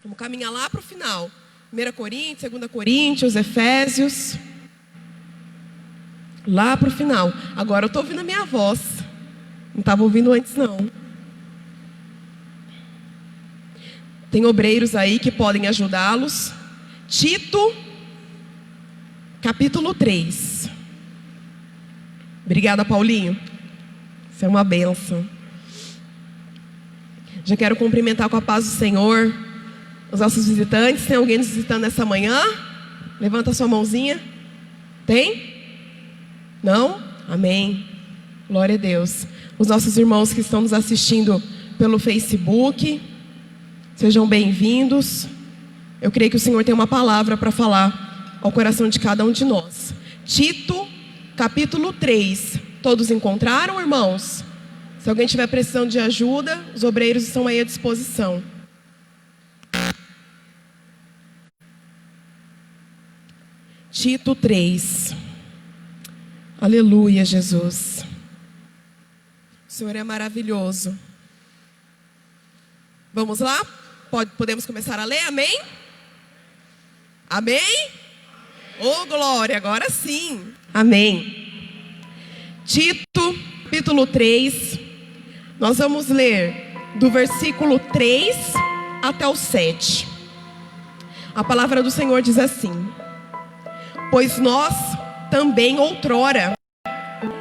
Vamos caminhar lá para o final. 1 Coríntios, 2 Coríntios, Efésios. Lá para o final. Agora eu estou ouvindo a minha voz. Não estava ouvindo antes, não. Tem obreiros aí que podem ajudá-los. Tito, capítulo 3. Obrigada, Paulinho. Isso é uma bênção. Já quero cumprimentar com a paz do Senhor os nossos visitantes. Tem alguém nos visitando nessa manhã? Levanta a sua mãozinha. Tem? Não? Amém. Glória a Deus. Os nossos irmãos que estão nos assistindo pelo Facebook, sejam bem-vindos. Eu creio que o Senhor tem uma palavra para falar ao coração de cada um de nós. Tito, capítulo 3. Todos encontraram, irmãos? Se alguém estiver precisando de ajuda, os obreiros estão aí à disposição. Tito 3. Aleluia, Jesus. O Senhor é maravilhoso. Vamos lá? Podemos começar a ler? Amém? Amém? Oh, glória, agora sim. Amém. Tito, capítulo 3. Nós vamos ler do versículo 3 até o 7. A palavra do Senhor diz assim: pois nós também outrora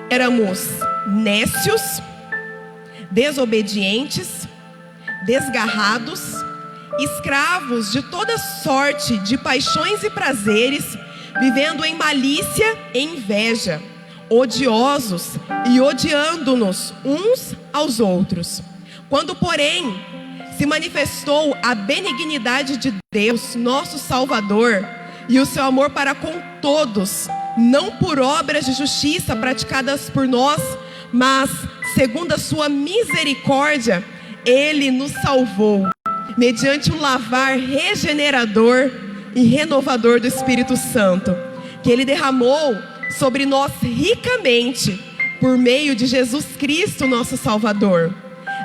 éramos nécios, desobedientes, desgarrados, escravos de toda sorte de paixões e prazeres, vivendo em malícia e inveja, odiosos e odiando-nos uns aos outros. Quando, porém, se manifestou a benignidade de Deus, nosso Salvador, e o seu amor para com todos, não por obras de justiça praticadas por nós, mas segundo a sua misericórdia, Ele nos salvou, mediante o lavar regenerador e renovador do Espírito Santo, que Ele derramou sobre nós ricamente, por meio de Jesus Cristo, nosso Salvador,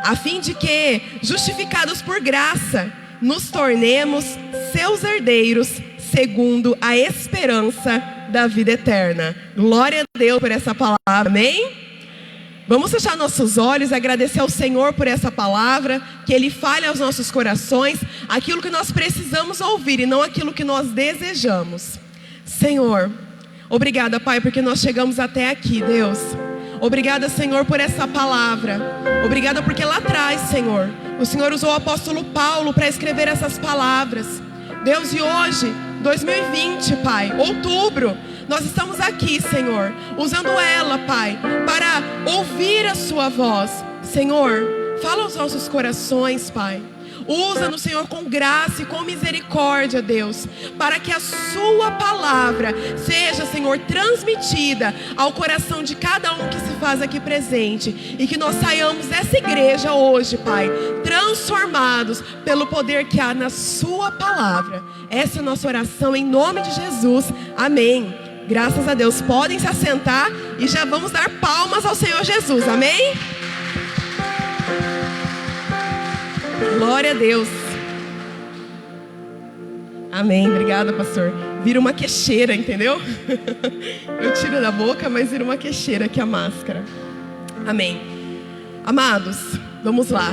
a fim de que, justificados por graça, nos tornemos seus herdeiros, segundo a esperança da vida eterna. Glória a Deus por essa palavra, amém? Vamos fechar nossos olhos e agradecer ao Senhor por essa palavra, que Ele fale aos nossos corações aquilo que nós precisamos ouvir e não aquilo que nós desejamos. Senhor, obrigada, Pai, porque nós chegamos até aqui, Deus. Obrigada, Senhor, por essa palavra. Obrigada porque lá atrás, Senhor, o Senhor usou o apóstolo Paulo para escrever essas palavras. Deus, e hoje, 2020, Pai, outubro, nós estamos aqui, Senhor, usando ela, Pai, para ouvir a sua voz. Senhor, fala aos nossos corações, Pai. Usa-nos, Senhor, com graça e com misericórdia, Deus, para que a sua palavra seja, Senhor, transmitida ao coração de cada um que se faz aqui presente, e que nós saiamos dessa igreja hoje, Pai, transformados pelo poder que há na sua palavra. Essa é a nossa oração em nome de Jesus, amém. Graças a Deus. Podem se assentar e já vamos dar palmas ao Senhor Jesus, amém? Glória a Deus. Amém, obrigada, pastor. Vira uma queixeira, entendeu? Eu tiro da boca, mas vira uma queixeira aqui a máscara. Amém. Amados, vamos lá.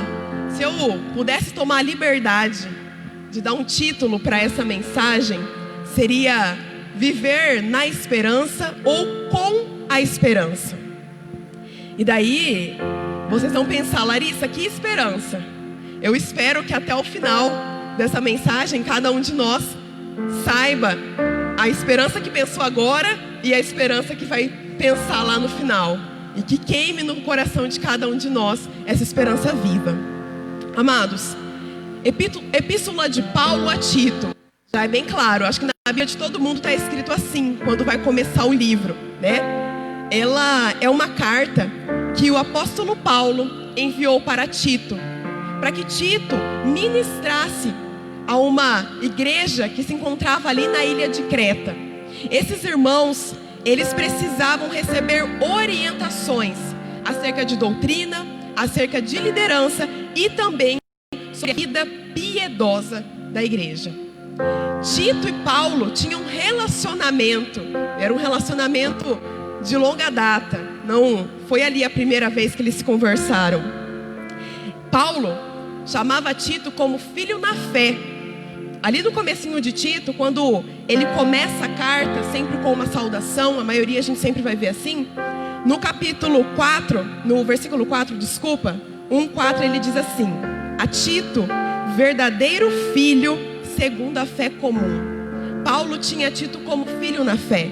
Se eu pudesse tomar a liberdade de dar um título para essa mensagem, seria viver na esperança ou com a esperança. E daí, vocês vão pensar, Larissa, que esperança? Eu espero que até o final dessa mensagem, cada um de nós saiba a esperança que pensou agora e a esperança que vai pensar lá no final. E que queime no coração de cada um de nós essa esperança viva. Amados, Epístola de Paulo a Tito. Já é bem claro, acho que na Bíblia de todo mundo está escrito assim, quando vai começar o livro, né? Ela é uma carta que o apóstolo Paulo enviou para Tito, para que Tito ministrasse a uma igreja que se encontrava ali na ilha de Creta. Esses irmãos, eles precisavam receber orientações acerca de doutrina, acerca de liderança e também sobre a vida piedosa da igreja. Tito e Paulo tinham um relacionamento, era um relacionamento de longa data, não foi ali a primeira vez que eles se conversaram. Paulo chamava Tito como filho na fé. Ali no comecinho de Tito, quando ele começa a carta sempre com uma saudação, a maioria a gente sempre vai ver assim. No capítulo 4, no versículo 4, 1:4, ele diz assim: a Tito, verdadeiro filho segundo a fé comum. Paulo tinha Tito como filho na fé.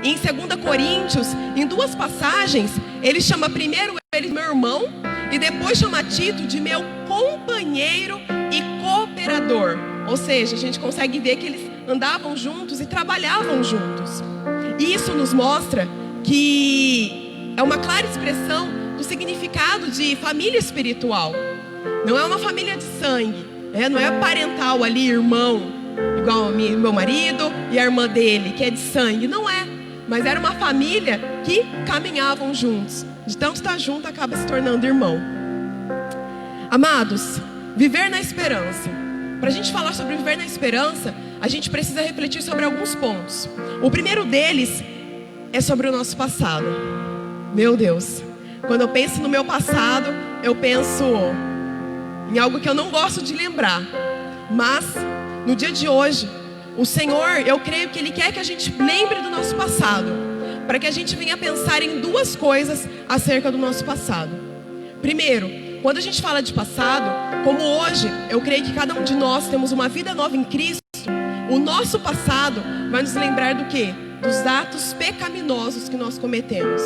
Em 2 Coríntios, em 2 passagens, ele chama primeiro ele meu irmão e depois chama Tito de meu companheiro e cooperador. Ou seja, a gente consegue ver que eles andavam juntos e trabalhavam juntos. E isso nos mostra que é uma clara expressão do significado de família espiritual. Não é uma família de sangue, não é parental ali, irmão, igual meu marido e a irmã dele, que é de sangue. Não é, mas era uma família que caminhavam juntos. De tanto estar junto, acaba se tornando irmão. Amados, viver na esperança. Para a gente falar sobre viver na esperança, a gente precisa refletir sobre alguns pontos. O primeiro deles é sobre o nosso passado. Meu Deus, quando eu penso no meu passado, eu penso em algo que eu não gosto de lembrar. Mas, no dia de hoje, o Senhor, eu creio que Ele quer que a gente lembre do nosso passado, para que a gente venha pensar em duas coisas acerca do nosso passado. Primeiro, quando a gente fala de passado, como hoje, eu creio que cada um de nós temos uma vida nova em Cristo, o nosso passado vai nos lembrar do quê? Dos atos pecaminosos que nós cometemos,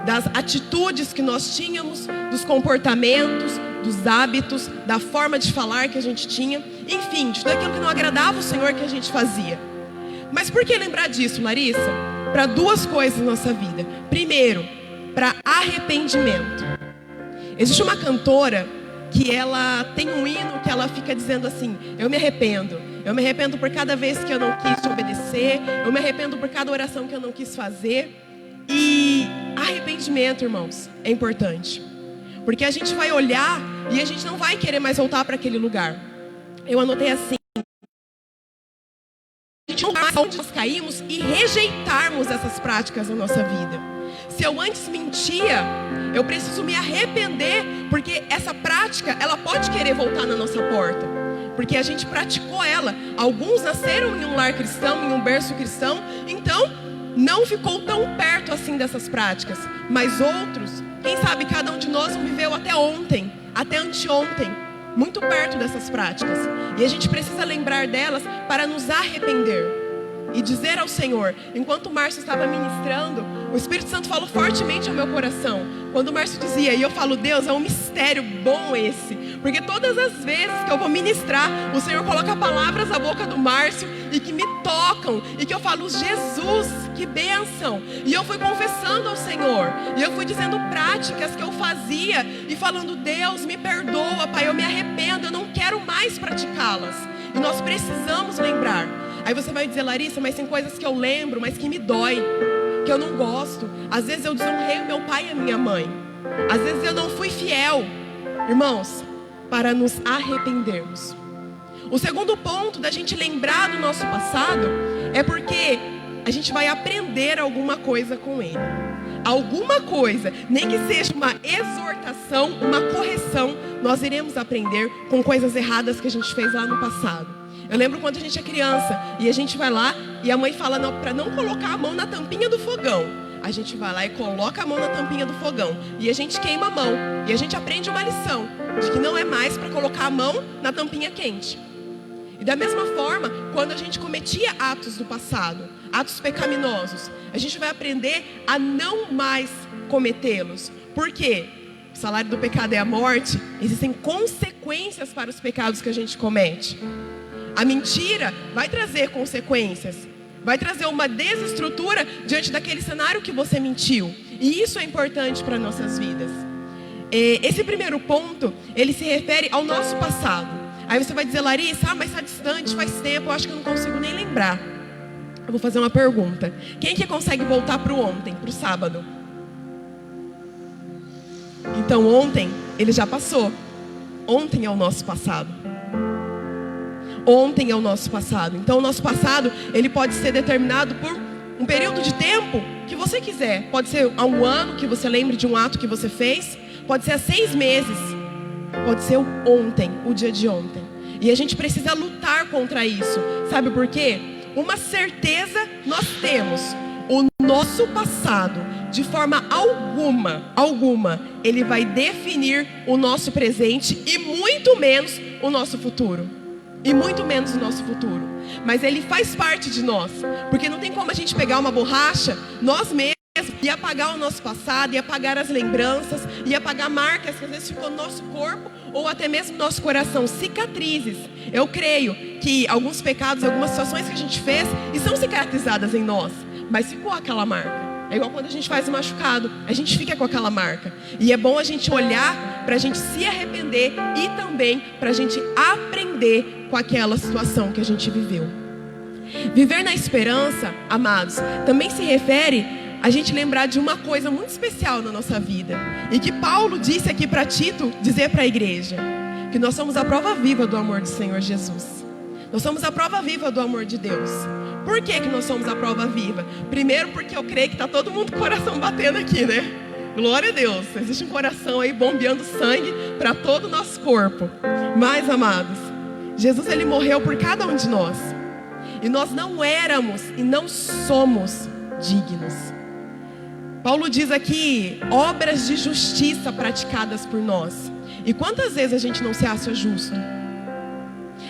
das atitudes que nós tínhamos, dos comportamentos, dos hábitos, da forma de falar que a gente tinha, enfim, de tudo aquilo que não agradava o Senhor que a gente fazia. Mas por que lembrar disso, Larissa? Para duas coisas na nossa vida. Primeiro, para arrependimento. Existe uma cantora que ela tem um hino que ela fica dizendo assim: eu me arrependo por cada vez que eu não quis te obedecer, eu me arrependo por cada oração que eu não quis fazer. E arrependimento, irmãos, é importante, porque a gente vai olhar e a gente não vai querer mais voltar para aquele lugar. Eu anotei assim: a gente não vai onde nós caímos e rejeitarmos essas práticas na nossa vida. Se eu antes mentia, eu preciso me arrepender, porque essa prática, ela pode querer voltar na nossa porta, porque a gente praticou ela. Alguns nasceram em um lar cristão, em um berço cristão, então não ficou tão perto assim dessas práticas. Mas outros, quem sabe cada um de nós viveu até ontem, até anteontem, muito perto dessas práticas. E a gente precisa lembrar delas para nos arrepender e dizer ao Senhor. Enquanto o Márcio estava ministrando, o Espírito Santo falou fortemente ao meu coração. Quando o Márcio dizia, e eu falo: Deus, é um mistério bom esse, porque todas as vezes que eu vou ministrar, o Senhor coloca palavras na boca do Márcio e que me tocam, e que eu falo: Jesus, que bênção. E eu fui confessando ao Senhor, e eu fui dizendo práticas que eu fazia e falando: Deus, me perdoa, Pai, eu me arrependo, eu não quero mais praticá-las. E nós precisamos lembrar. Aí você vai dizer: Larissa, mas tem coisas que eu lembro, mas que me dói, que eu não gosto. Às vezes eu desonrei o meu pai e a minha mãe, às vezes eu não fui fiel. Irmãos, para nos arrependermos. O segundo ponto da gente lembrar do nosso passado é porque a gente vai aprender alguma coisa com ele. Alguma coisa, nem que seja uma exortação, uma correção, nós iremos aprender com coisas erradas que a gente fez lá no passado. Eu lembro quando a gente é criança e a gente vai lá e a mãe fala para não colocar a mão na tampinha do fogão. A gente vai lá e coloca a mão na tampinha do fogão e a gente queima a mão. E a gente aprende uma lição de que não é mais para colocar a mão na tampinha quente. E da mesma forma, quando a gente cometia atos do passado, atos pecaminosos, a gente vai aprender a não mais cometê-los. Por quê? O salário do pecado é a morte. Existem consequências para os pecados que a gente comete. A mentira vai trazer consequências, vai trazer uma desestrutura diante daquele cenário que você mentiu. E isso é importante para nossas vidas. Esse primeiro ponto, ele se refere ao nosso passado. Aí você vai dizer: Larissa, mas está distante, faz tempo, eu acho que eu não consigo nem lembrar. Eu vou fazer uma pergunta: quem que consegue voltar para o ontem, para o sábado? Então ontem, ele já passou. Ontem é o nosso passado. Ontem é o nosso passado. Então o nosso passado, ele pode ser determinado por um período de tempo que você quiser. Pode ser há um ano que você lembre de um ato que você fez. Pode ser há 6 meses. Pode ser o ontem, o dia de ontem. E a gente precisa lutar contra isso. Sabe por quê? Uma certeza nós temos. O nosso passado, de forma alguma, ele vai definir o nosso presente e muito menos o nosso futuro. Mas ele faz parte de nós. Porque não tem como a gente pegar uma borracha, nós mesmos, e apagar o nosso passado, e apagar as lembranças, e apagar marcas que às vezes ficou no nosso corpo, ou até mesmo no nosso coração, cicatrizes. Eu creio que alguns pecados, algumas situações que a gente fez, estão cicatrizadas em nós, mas ficou aquela marca. É igual quando a gente faz um machucado, a gente fica com aquela marca. E é bom a gente olhar para a gente se arrepender e também para a gente aprender com aquela situação que a gente viveu. Viver na esperança, amados, também se refere a gente lembrar de uma coisa muito especial na nossa vida. E que Paulo disse aqui para Tito, dizer para a igreja, que nós somos a prova viva do amor do Senhor Jesus. Nós somos a prova viva do amor de Deus. Por que nós somos a prova viva? Primeiro porque eu creio que está todo mundo com o coração batendo aqui, né? Glória a Deus. Existe um coração aí bombeando sangue para todo o nosso corpo. Mas, amados, Jesus, ele morreu por cada um de nós. E nós não éramos e não somos dignos. Paulo diz aqui, obras de justiça praticadas por nós. E quantas vezes a gente não se acha justo?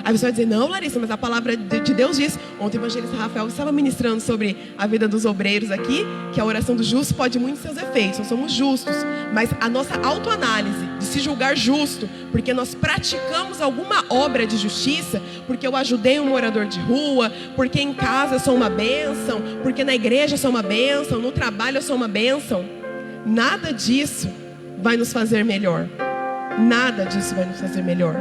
Aí você vai dizer, não, Larissa, mas a palavra de Deus diz. Ontem o evangelista Rafael estava ministrando sobre a vida dos obreiros aqui, que a oração do justo pode muito seus efeitos. Nós somos justos, mas a nossa autoanálise de se julgar justo, porque nós praticamos alguma obra de justiça, porque eu ajudei um morador de rua, porque em casa eu sou uma bênção, porque na igreja eu sou uma bênção, no trabalho eu sou uma bênção. Nada disso vai nos fazer melhor. Nada disso vai nos fazer melhor.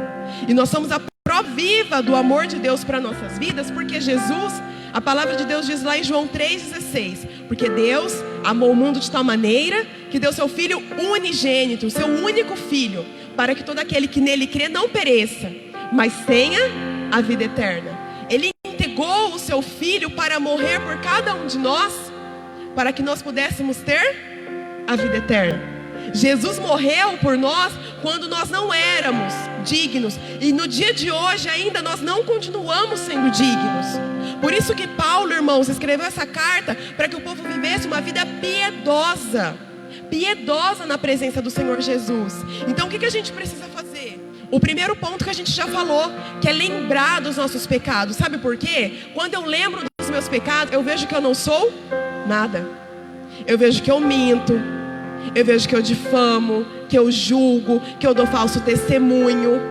E nós somos a prova viva do amor de Deus para nossas vidas, porque Jesus, a palavra de Deus diz lá em João 3,16, porque Deus amou o mundo de tal maneira que deu seu Filho unigênito, seu único Filho, para que todo aquele que nele crê não pereça, mas tenha a vida eterna. Ele entregou o seu Filho para morrer por cada um de nós, para que nós pudéssemos ter a vida eterna. Jesus morreu por nós quando nós não éramos dignos. E no dia de hoje ainda nós não continuamos sendo dignos. Por isso que Paulo, irmãos, escreveu essa carta para que o povo vivesse uma vida piedosa. Piedosa na presença do Senhor Jesus. Então o que a gente precisa fazer? O primeiro ponto que a gente já falou, que é lembrar dos nossos pecados. Sabe por quê? Quando eu lembro dos meus pecados, eu vejo que eu não sou nada. Eu vejo que eu minto. Eu vejo que eu difamo, que eu julgo, que eu dou falso testemunho.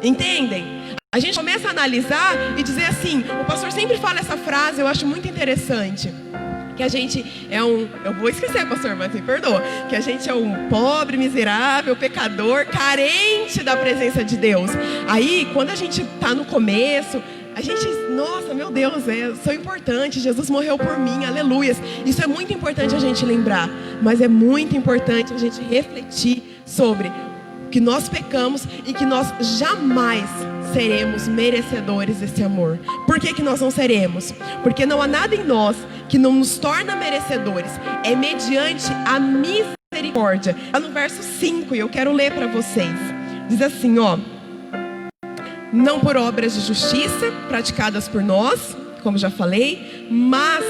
Entendem? A gente começa a analisar e dizer assim, o pastor sempre fala essa frase, eu acho muito interessante, que a gente é eu vou esquecer, pastor, mas me perdoa, que a gente é um pobre, miserável, pecador, carente da presença de Deus. Aí, quando a gente está no começo, a gente, nossa, meu Deus, eu sou importante, Jesus morreu por mim, aleluias. Isso é muito importante a gente lembrar, mas é muito importante a gente refletir sobre que nós pecamos e que nós jamais seremos merecedores desse amor. Por que nós não seremos? Porque não há nada em nós que não nos torna merecedores. É mediante a misericórdia. Lá no verso 5, e eu quero ler para vocês. Diz assim, ó: não por obras de justiça praticadas por nós, como já falei, mas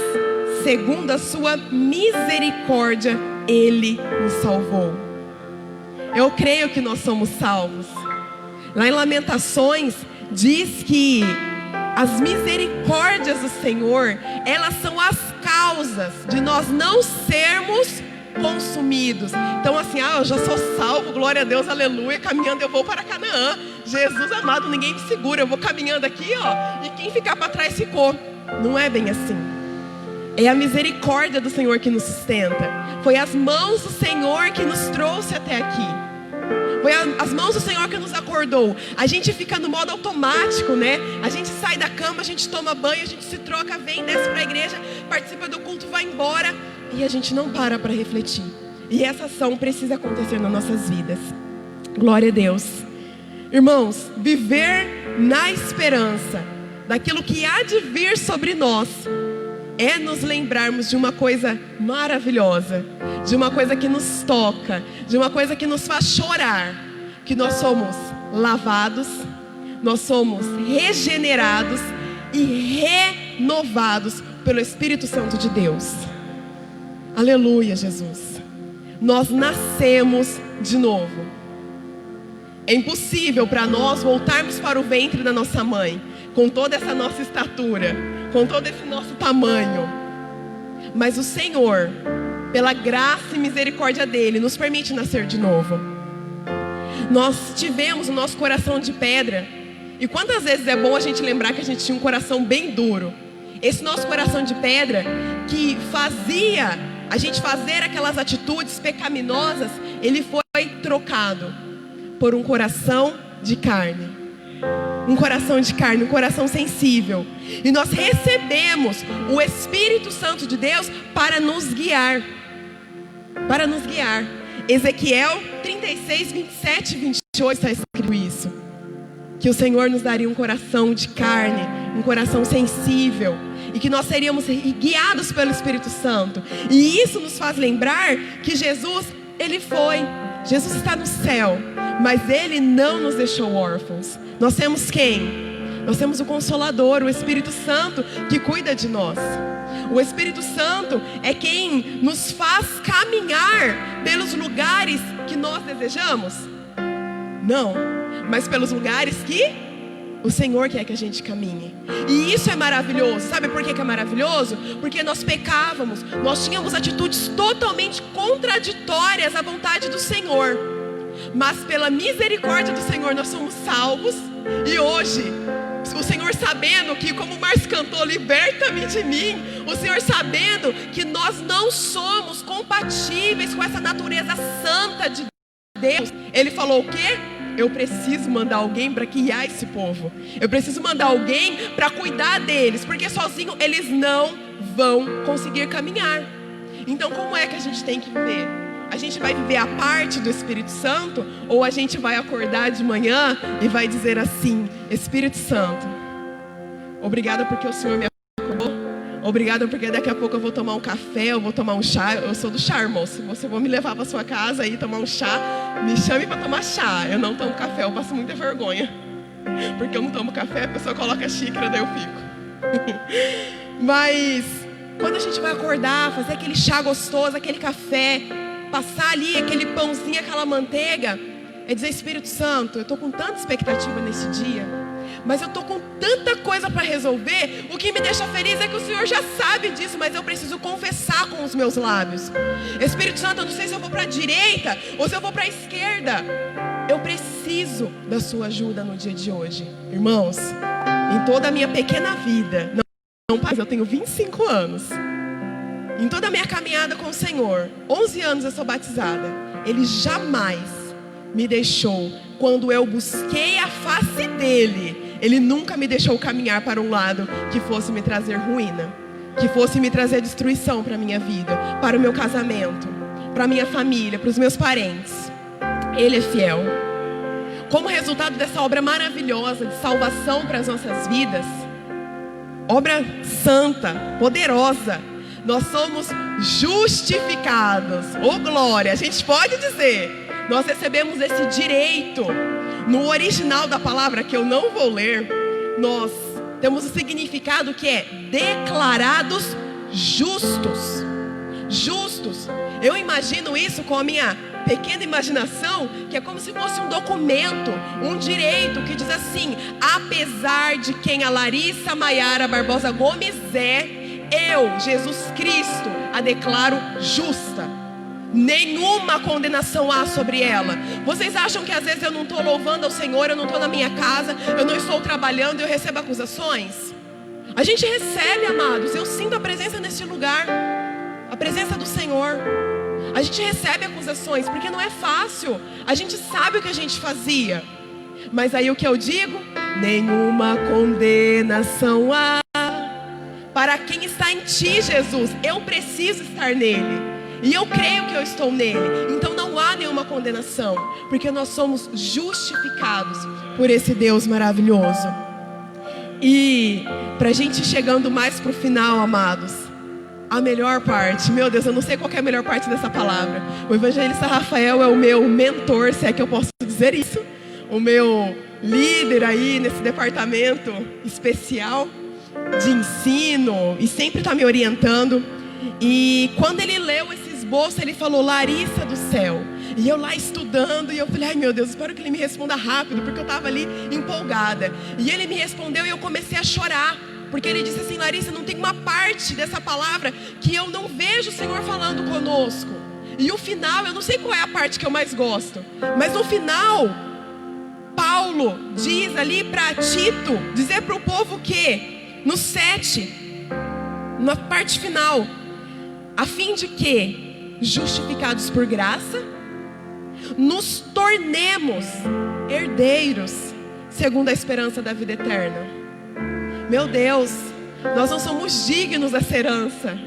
segundo a sua misericórdia, Ele nos salvou. Eu creio que nós somos salvos. Lá em Lamentações, diz que as misericórdias do Senhor, elas são as causas de nós não sermos consumidos. Então assim, eu já sou salvo, glória a Deus, aleluia, caminhando eu vou para Canaã. Jesus amado, ninguém me segura, eu vou caminhando aqui, e quem ficar para trás ficou. Não é bem assim. É a misericórdia do Senhor que nos sustenta. Foi as mãos do Senhor que nos trouxe até aqui. Foi as mãos do Senhor que nos acordou. A gente fica no modo automático, né? A gente sai da cama, a gente toma banho, a gente se troca, vem, desce para a igreja, participa do culto, vai embora. E a gente não para refletir. E essa ação precisa acontecer nas nossas vidas. Glória a Deus. Irmãos, viver na esperança daquilo que há de vir sobre nós, é nos lembrarmos de uma coisa maravilhosa, de uma coisa que nos toca, de uma coisa que nos faz chorar, que nós somos lavados, nós somos regenerados e renovados pelo Espírito Santo de Deus. Aleluia, Jesus. Nós nascemos de novo. É impossível para nós voltarmos para o ventre da nossa mãe, com toda essa nossa estatura, com todo esse nosso tamanho. Mas o Senhor, pela graça e misericórdia dEle, nos permite nascer de novo. Nós tivemos o nosso coração de pedra. E quantas vezes é bom a gente lembrar que a gente tinha um coração bem duro. Esse nosso coração de pedra, que fazia a gente fazer aquelas atitudes pecaminosas, ele foi trocado por um coração de carne. Um coração de carne, um coração sensível. E nós recebemos o Espírito Santo de Deus para nos guiar. Para nos guiar. Ezequiel 36, 27 e 28 está escrito isso. Que o Senhor nos daria um coração de carne, um coração sensível, e que nós seríamos guiados pelo Espírito Santo. E isso nos faz lembrar que Jesus está no céu, mas Ele não nos deixou órfãos. Nós temos quem? Nós temos o Consolador, o Espírito Santo, que cuida de nós. O Espírito Santo é quem nos faz caminhar pelos lugares que nós desejamos? Não, mas pelos lugares que o Senhor quer que a gente caminhe. E isso é maravilhoso. Sabe por que é maravilhoso? Porque nós pecávamos, nós tínhamos atitudes totalmente contraditórias à vontade do Senhor. Mas pela misericórdia do Senhor nós somos salvos. E hoje, o Senhor sabendo que, como o Márcio cantou, liberta-me de mim, o Senhor sabendo que nós não somos compatíveis com essa natureza santa de Deus, Ele falou o quê? Eu preciso mandar alguém para guiar esse povo. Eu preciso mandar alguém para cuidar deles, porque sozinho eles não vão conseguir caminhar. Então como é que a gente tem que viver? A gente vai viver a parte do Espírito Santo, ou a gente vai acordar de manhã e vai dizer assim: Espírito Santo, obrigada porque o Senhor me acordou. Obrigada porque daqui a pouco eu vou tomar um café, eu vou tomar um chá. Eu sou do chá, irmão. Se você for me levar para sua casa e tomar um chá, me chame para tomar chá. Eu não tomo café, eu passo muita vergonha. Porque eu não tomo café, a pessoa coloca a xícara, daí eu fico. Mas quando a gente vai acordar, fazer aquele chá gostoso, aquele café, passar ali aquele pãozinho, aquela manteiga, é dizer: Espírito Santo, eu estou com tanta expectativa nesse dia, mas eu estou com tanta coisa para resolver. O que me deixa feliz é que o Senhor já sabe disso, mas eu preciso confessar com os meus lábios. Espírito Santo, eu não sei se eu vou para a direita ou se eu vou para a esquerda. Eu preciso da sua ajuda no dia de hoje. Irmãos, em toda a minha pequena vida, não, eu tenho 25 anos. Em toda a minha caminhada com o Senhor, 11 anos eu sou batizada, Ele jamais me deixou. Quando eu busquei a face dEle, Ele nunca me deixou caminhar para um lado que fosse me trazer ruína, que fosse me trazer destruição para a minha vida, para o meu casamento, para a minha família, para os meus parentes. Ele é fiel. Como resultado dessa obra maravilhosa de salvação para as nossas vidas, obra santa, poderosa, nós somos justificados. Oh glória, a gente pode dizer, nós recebemos esse direito. No original da palavra, que eu não vou ler, nós temos o significado que é declarados justos. Justos. Eu imagino isso com a minha pequena imaginação, que é como se fosse um documento, um direito que diz assim: apesar de quem a Larissa Maiara Barbosa Gomes é, eu, Jesus Cristo, a declaro justa. Nenhuma condenação há sobre ela. Vocês acham que às vezes eu não estou louvando ao Senhor, eu não estou na minha casa, eu não estou trabalhando e eu recebo acusações? A gente recebe, amados. Eu sinto a presença nesse lugar, a presença do Senhor. A gente recebe acusações, porque não é fácil. A gente sabe o que a gente fazia. Mas aí o que eu digo? Nenhuma condenação há para quem está em ti, Jesus. Eu preciso estar nele. E eu creio que eu estou nele. Então não há nenhuma condenação, porque nós somos justificados por esse Deus maravilhoso. E pra gente ir chegando mais pro final, amados, a melhor parte, meu Deus, eu não sei qual que é a melhor parte dessa palavra. O evangelista Rafael é o meu mentor, se é que eu posso dizer isso, o meu líder aí nesse departamento especial de ensino, e sempre está me orientando. E quando ele leu esse esboço, ele falou: Larissa do céu. E eu lá estudando, e eu falei: ai meu Deus, espero que ele me responda rápido, porque eu estava ali empolgada. E ele me respondeu e eu comecei a chorar, porque ele disse assim: Larissa, não tem uma parte dessa palavra que eu não vejo o Senhor falando conosco. E o final, eu não sei qual é a parte que eu mais gosto, mas no final, Paulo diz ali para Tito, dizer para o povo que, no 7, na parte final, a fim de que, justificados por graça, nos tornemos herdeiros, segundo a esperança da vida eterna. Meu Deus, nós não somos dignos dessa herança,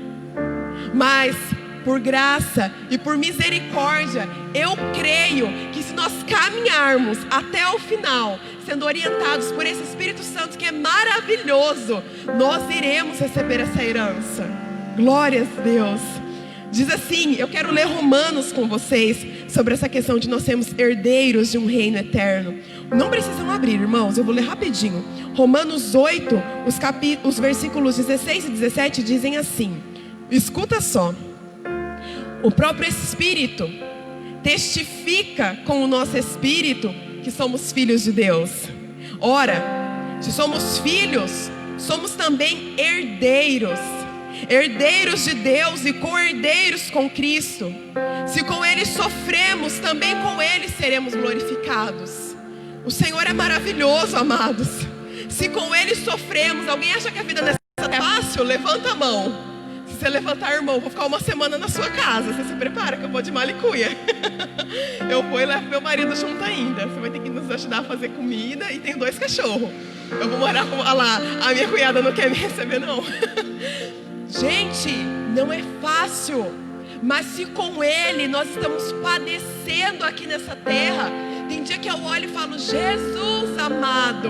mas por graça e por misericórdia, eu creio que se nós caminharmos até o final, sendo orientados por esse Espírito Santo que é maravilhoso, nós iremos receber essa herança. Glórias a Deus. Diz assim, eu quero ler Romanos com vocês, sobre essa questão de nós sermos herdeiros de um reino eterno. Não precisam abrir, irmãos, eu vou ler rapidinho. Romanos 8, os versículos 16 e 17 dizem assim, escuta só. O próprio Espírito testifica com o nosso Espírito que somos filhos de Deus. Ora, se somos filhos, somos também herdeiros. Herdeiros de Deus e co-herdeiros com Cristo. Se com Ele sofremos, também com Ele seremos glorificados. O Senhor é maravilhoso, amados. Se com Ele sofremos, alguém acha que a vida nessa terra é fácil? Levanta a mão. Se você levantar, irmão, vou ficar uma semana na sua casa. Você se prepara que eu vou de malicuia. Eu vou e levo meu marido junto ainda. Você vai ter que nos ajudar a fazer comida. E tem 2 cachorros. Eu vou morar com... Olha lá, a minha cunhada não quer me receber, não. Gente, não é fácil. Mas se com Ele nós estamos padecendo aqui nessa terra, tem dia que eu olho e falo: Jesus amado,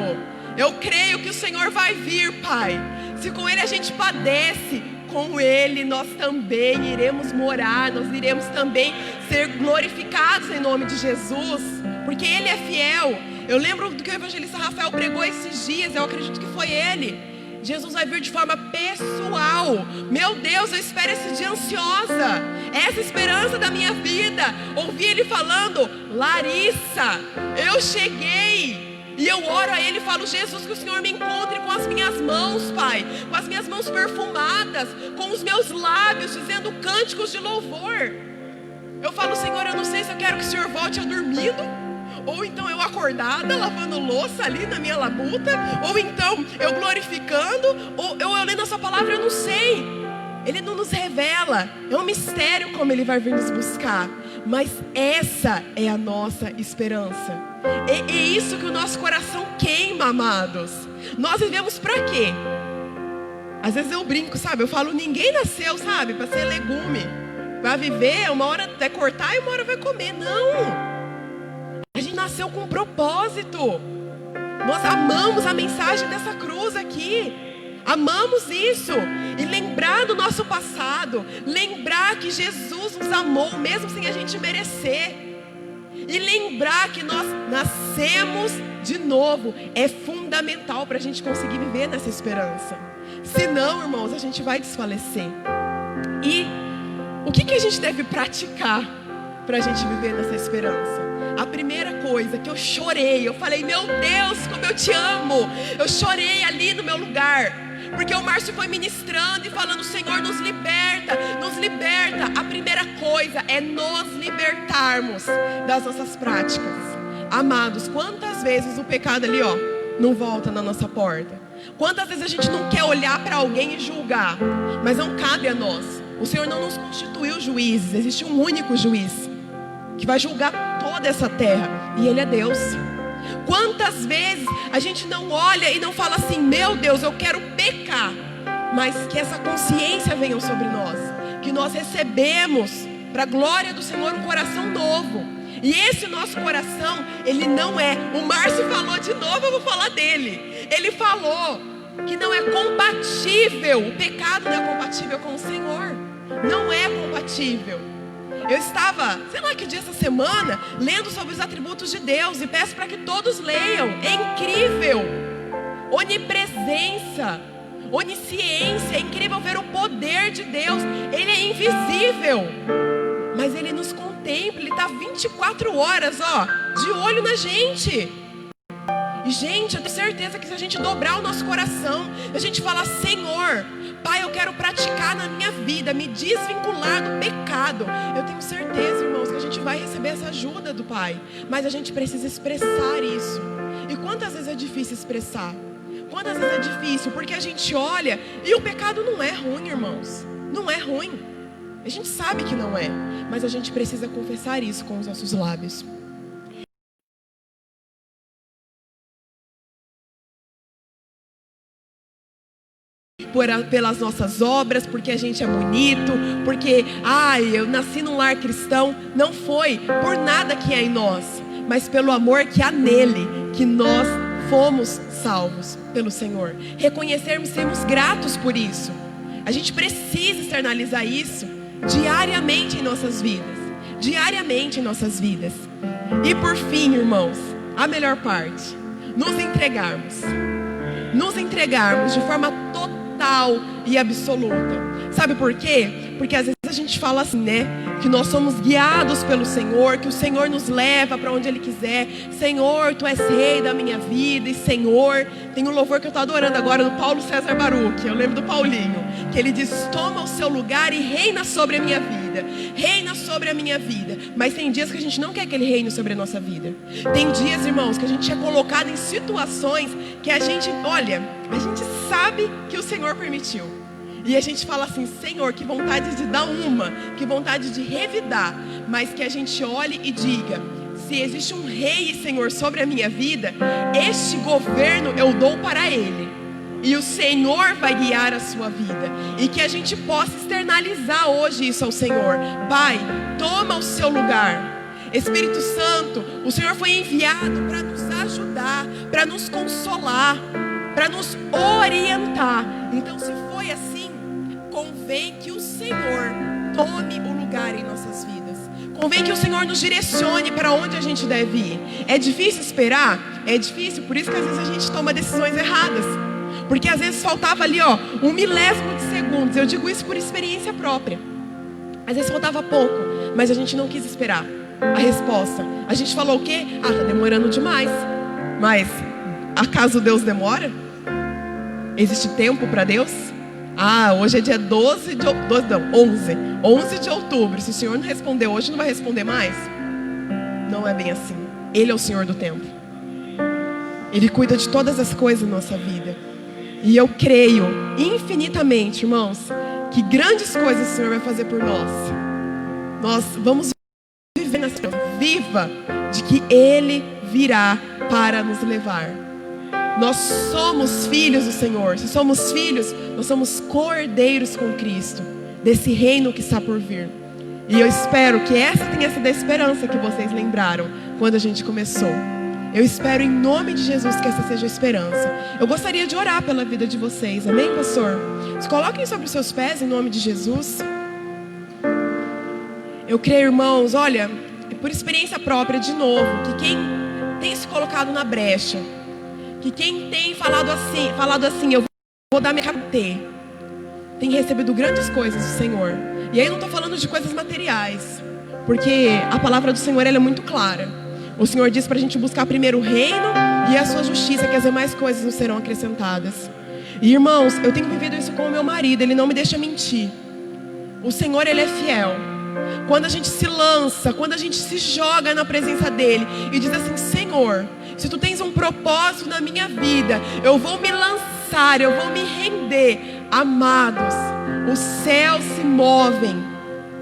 eu creio que o Senhor vai vir, Pai. Se com Ele a gente padece, com Ele nós também iremos morar. Nós iremos também ser glorificados em nome de Jesus, porque Ele é fiel. Eu lembro do que o evangelista Rafael pregou esses dias. Eu acredito que foi ele. Jesus vai vir de forma pessoal. Meu Deus, eu espero esse dia ansiosa. Essa esperança da minha vida. Ouvi Ele falando: Larissa, eu cheguei. E eu oro a Ele e falo: Jesus, que o Senhor me encontre com as minhas mãos, Pai, com as minhas mãos perfumadas, com os meus lábios dizendo cânticos de louvor. Eu falo: Senhor, eu não sei se eu quero que o Senhor volte eu dormindo, ou então eu acordada, lavando louça ali na minha labuta, ou então eu glorificando, ou eu lendo a sua palavra, eu não sei. Ele não nos revela, é um mistério como Ele vai vir nos buscar. Mas essa é a nossa esperança. É isso que o nosso coração queima, amados. Nós vivemos para quê? Às vezes eu brinco, sabe? Eu falo: ninguém nasceu, sabe, para ser legume. Vai viver, uma hora vai cortar e uma hora vai comer. Não! A gente nasceu com um propósito. Nós amamos a mensagem dessa cruz aqui. Amamos isso. E lembrar do nosso passado. Lembrar que Jesus nos amou mesmo sem a gente merecer. E lembrar que nós nascemos de novo. É fundamental para a gente conseguir viver nessa esperança. Senão, irmãos, a gente vai desfalecer. E o que a gente deve praticar para a gente viver nessa esperança? A primeira coisa que eu chorei, eu falei: meu Deus, como eu te amo. Eu chorei ali no meu lugar, porque o Márcio foi ministrando e falando: Senhor, nos liberta, nos liberta. A primeira coisa é nos libertarmos das nossas práticas. Amados, quantas vezes o pecado ali, não volta na nossa porta? Quantas vezes a gente não quer olhar para alguém e julgar? Mas não cabe a nós. O Senhor não nos constituiu juízes. Existe um único juiz que vai julgar toda essa terra, e Ele é Deus. Quantas vezes a gente não olha e não fala assim: meu Deus, eu quero pecar, mas que essa consciência venha sobre nós, que nós recebemos para a glória do Senhor um coração novo. E esse nosso coração, ele não é, o Márcio falou de novo, eu vou falar dele. Ele falou que não é compatível. O pecado não é compatível com o Senhor. Não é compatível. Eu estava, sei lá que dia essa semana, lendo sobre os atributos de Deus, e peço para que todos leiam. É incrível. Onipresença, onisciência, é incrível ver o poder de Deus. Ele é invisível, mas Ele nos contempla. Ele está 24 horas, de olho na gente. E gente, eu tenho certeza que se a gente dobrar o nosso coração, a gente falar: Senhor, Pai, eu quero praticar na minha vida, me desvincular do pecado, eu tenho certeza, irmãos, que a gente vai receber essa ajuda do Pai. Mas a gente precisa expressar isso. E quantas vezes é difícil expressar? Quantas vezes é difícil? Porque a gente olha e o pecado não é ruim, irmãos. Não é ruim. A gente sabe que não é, mas a gente precisa confessar isso com os nossos lábios. Pelas nossas obras, porque a gente é bonito, porque eu nasci num lar cristão. Não foi por nada que há em nós, mas pelo amor que há nele, que nós fomos salvos pelo Senhor. Reconhecermos, sermos gratos por isso. A gente precisa externalizar isso diariamente em nossas vidas. Diariamente em nossas vidas. E por fim, irmãos, a melhor parte: nos entregarmos. Nos entregarmos de forma total e absoluta. Sabe por quê? Porque às vezes a gente fala assim, né? Que nós somos guiados pelo Senhor, que o Senhor nos leva para onde Ele quiser. Senhor, Tu és Rei da minha vida. E Senhor, tem um louvor que eu estou adorando agora do Paulo César Baruch. Eu lembro do Paulinho, que ele diz: toma o seu lugar e reina sobre a minha vida. Reina sobre a minha vida. Mas tem dias que a gente não quer que Ele reine sobre a nossa vida. Tem dias, irmãos, que a gente é colocado em situações que a gente, a gente sabe que o Senhor permitiu. E a gente fala assim: Senhor, que vontade de dar que vontade de revidar. Mas que a gente olhe e diga: se existe um rei, Senhor, sobre a minha vida, este governo eu dou para Ele. E o Senhor vai guiar a sua vida. E que a gente possa externalizar hoje isso ao Senhor. Pai, toma o seu lugar. Espírito Santo, o Senhor foi enviado para nos ajudar, para nos consolar, para nos orientar. Então, se foi assim, convém que o Senhor tome o lugar em nossas vidas. Convém que o Senhor nos direcione para onde a gente deve ir. É difícil esperar? É difícil, por isso que às vezes a gente toma decisões erradas. Porque às vezes faltava ali, 1 milésimo de segundos. Eu digo isso por experiência própria. Às vezes faltava pouco, mas a gente não quis esperar a resposta. A gente falou o quê? Tá demorando demais. Mas, acaso Deus demora? Existe tempo para Deus? Hoje é dia 11 de outubro. Se o Senhor não respondeu hoje, não vai responder mais? Não é bem assim. Ele é o Senhor do tempo. Ele cuida de todas as coisas na nossa vida. E eu creio infinitamente, irmãos, que grandes coisas o Senhor vai fazer por nós. Nós vamos viver nessa viva de que Ele virá para nos levar. Nós somos filhos do Senhor. Se somos filhos, nós somos cordeiros com Cristo, desse reino que está por vir. E eu espero que essa tenha sido a esperança que vocês lembraram quando a gente começou. Eu espero em nome de Jesus que essa seja a esperança. Eu gostaria de orar pela vida de vocês. Amém, pastor? Se coloquem sobre os seus pés em nome de Jesus. Eu creio, irmãos, por experiência própria, de novo, que quem tem se colocado na brecha, que quem tem falado assim, eu vou dar minha cara, tem recebido grandes coisas do Senhor. E aí eu não estou falando de coisas materiais, porque a palavra do Senhor ela é muito clara. O Senhor diz para a gente buscar primeiro o reino e a sua justiça, que as demais coisas nos serão acrescentadas. E irmãos, eu tenho vivido isso com o meu marido, ele não me deixa mentir. O Senhor, Ele é fiel. Quando a gente se lança, quando a gente se joga na presença dEle e diz assim: Senhor, se Tu tens um propósito na minha vida, eu vou me lançar, eu vou me render. Amados, os céus se movem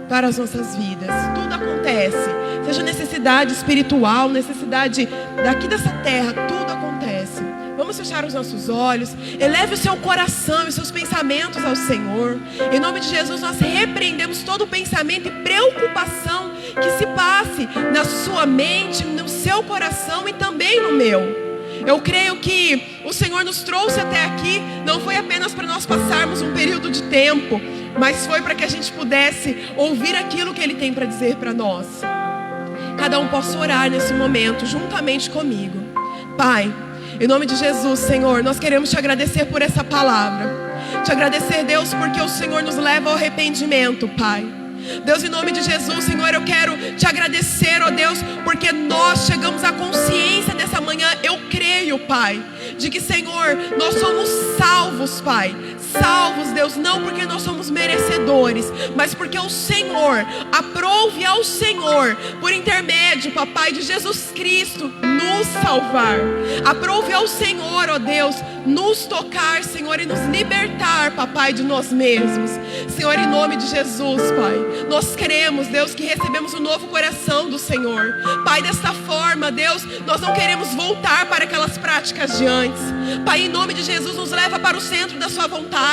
para as nossas vidas. Tudo acontece. Seja necessidade espiritual, necessidade daqui dessa terra, tudo acontece. Vamos fechar os nossos olhos. Eleve o seu coração e os seus pensamentos ao Senhor. Em nome de Jesus, nós repreendemos todo pensamento e preocupação que se passe na sua mente, no seu coração e também no meu. Eu creio que o Senhor nos trouxe até aqui, não foi apenas para nós passarmos um período de tempo, mas foi para que a gente pudesse ouvir aquilo que Ele tem para dizer para nós. Cada um possa orar nesse momento, juntamente comigo. Pai, em nome de Jesus, Senhor, nós queremos Te agradecer por essa palavra. Te agradecer, Deus, porque o Senhor nos leva ao arrependimento, Pai. Deus, em nome de Jesus, Senhor, eu quero Te agradecer, ó Deus, porque nós chegamos à consciência nessa manhã. Eu creio, Pai, de que, Senhor, nós somos salvos, Pai. Salvos, Deus, não porque nós somos merecedores, mas porque o Senhor, aprove ao Senhor, por intermédio, Papai, de Jesus Cristo, nos salvar. Aprove ao Senhor, ó Deus, nos tocar, Senhor, e nos libertar, Papai, de nós mesmos. Senhor, em nome de Jesus, Pai, nós cremos, Deus, que recebemos um novo coração do Senhor. Pai, desta forma, Deus, nós não queremos voltar para aquelas práticas de antes. Pai, em nome de Jesus, nos leva para o centro da Sua vontade.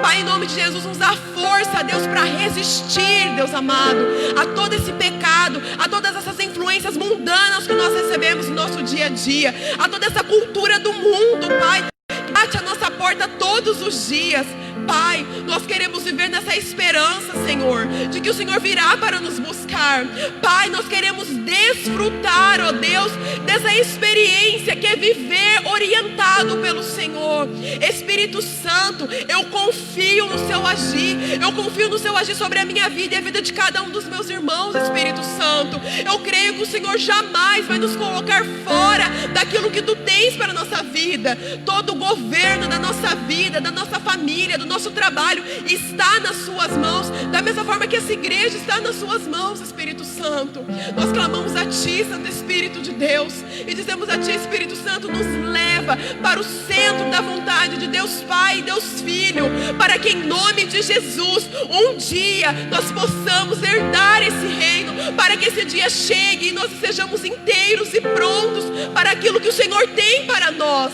Pai, em nome de Jesus, nos dá força, Deus, para resistir, Deus amado, a todo esse pecado, a todas essas influências mundanas que nós recebemos no nosso dia a dia, a toda essa cultura do mundo, Pai, que bate a nossa porta todos os dias. Pai, nós queremos viver nessa esperança, Senhor, de que o Senhor virá para nos buscar. Pai, nós queremos desfrutar, ó Deus, dessa experiência que é viver orientado pelo Senhor. Espírito Santo, eu confio no Seu agir. Eu confio no Seu agir sobre a minha vida e a vida de cada um dos meus irmãos, Espírito Santo. Eu creio que o Senhor jamais vai nos colocar fora daquilo que Tu tens para a nossa vida. Todo o governo da nossa vida, da nossa família, do nosso trabalho está nas Suas mãos, da mesma forma que essa igreja está nas Suas mãos, Espírito Santo. Nós clamamos a Ti, Santo Espírito de Deus, e dizemos a Ti, Espírito Santo, nos leva para o centro da vontade de Deus Pai e Deus Filho, para que em nome de Jesus, um dia nós possamos herdar esse reino, para que esse dia chegue e nós sejamos inteiros e prontos para aquilo que o Senhor tem para nós.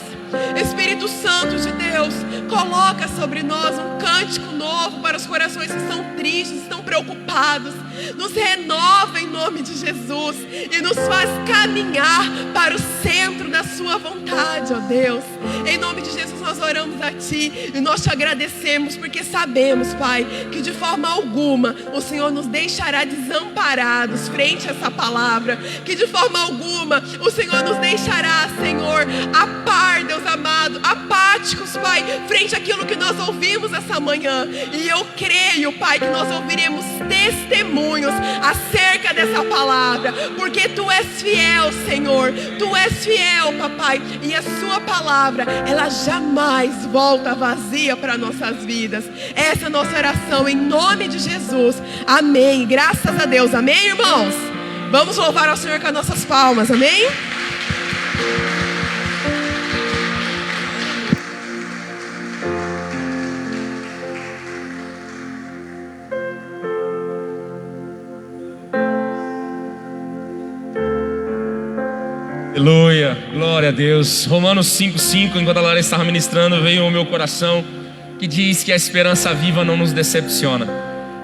Espírito Santo de Deus, coloca sobre nós um cântico novo para os corações que estão tristes, estão preocupados. Nos renova em nome de Jesus e nos faz caminhar para o centro da Sua vontade, ó Deus. Em nome de Jesus nós oramos a Ti e nós Te agradecemos, porque sabemos, Pai, que de forma alguma o Senhor nos deixará desamparados frente a essa palavra, que de forma alguma o Senhor nos deixará, Senhor, a par, Deus amado, apáticos, Pai, frente àquilo que nós ouvimos essa manhã. E eu creio, Pai, que nós ouviremos testemunhos acerca dessa palavra, porque Tu és fiel, Senhor. Tu és fiel, Papai, e a Sua palavra, ela jamais volta vazia para nossas vidas. Essa é a nossa oração em nome de Jesus. Amém. Graças a Deus. Amém, irmãos? Vamos louvar ao Senhor com as nossas palmas. Amém? Aleluia, glória a Deus. Romanos 5,5, enquanto a Lara estava ministrando, veio ao meu coração, que diz que a esperança viva não nos decepciona.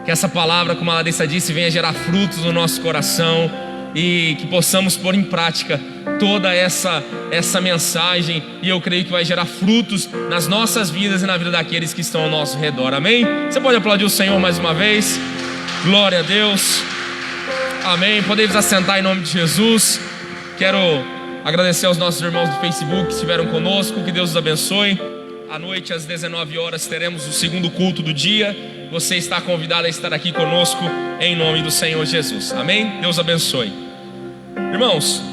Que essa palavra, como a Larissa disse, venha gerar frutos no nosso coração e que possamos pôr em prática toda essa mensagem. E eu creio que vai gerar frutos nas nossas vidas e na vida daqueles que estão ao nosso redor. Amém? Você pode aplaudir o Senhor mais uma vez? Glória a Deus. Amém. Podemos assentar em nome de Jesus. Quero agradecer aos nossos irmãos do Facebook que estiveram conosco. Que Deus os abençoe. À noite, às 19 horas, teremos o segundo culto do dia. Você está convidado a estar aqui conosco em nome do Senhor Jesus. Amém? Deus abençoe. Irmãos,